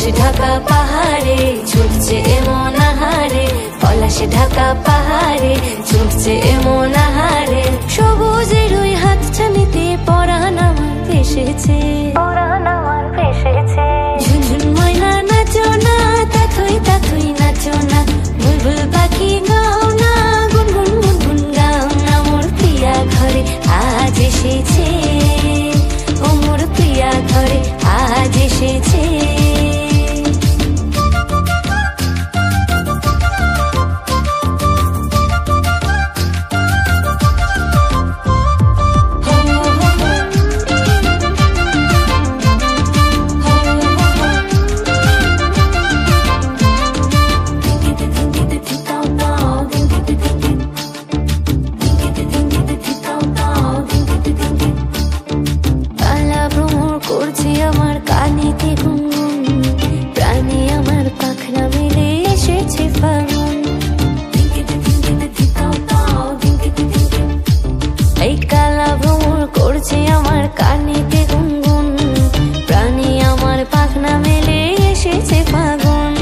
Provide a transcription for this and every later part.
পলাশ ঢাকা পাহাড়ে ছুটছে এমন আহারে, পলাশ ঢাকা পাহাড়ে ছুটছে এমন আহারে। সবুজের ওই হাতছানিতে পরাণ আমার ভেসেছে, পরাণ আমার ভেসেছে। ঝুনঝুন ময়না নাচো না, তাথই তাথই নাচো না, বুলবুল পাখি গাও না, গুনগুন গুনগুন গাও না। মোর প্রিয়া ঘরে আজ এসেছে, ও মোর প্রিয়া ঘরে আজ এসেছে। আমার কানেতে গুনগুন, প্রাণে আমার পাখনা মেলে এসেছে ফাগুন। এই কালা ভ্রমর করছে আমার কানেতে গুনগুন, প্রাণে আমার পাখনা মেলে এসেছে ফাগুন।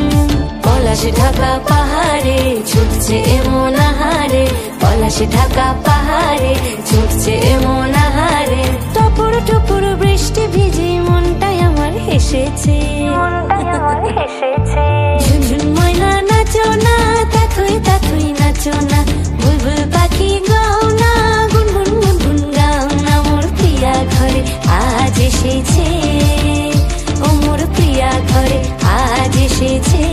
পলাশ ঢাকা পাহাড়ে ছুটছে এমন আহারে, পলাশ ঢাকা পাহাড়ে ছুটছে এমন আহারে। টপুর টপুর বৃষ্টি ভিজে মনটাই আমার হেসেছে, মনটাই আমার হেসেছে। ঝুনঝুন ময়না নাচো না, তাথই তাথই নাচো না, বুলবুল পাখি গাও না, গুনগুন গুনগুন গাও না। মোর প্রিয়া ঘরে আজ এসেছে, ও মোর প্রিয়া ঘরে আজ এসেছে।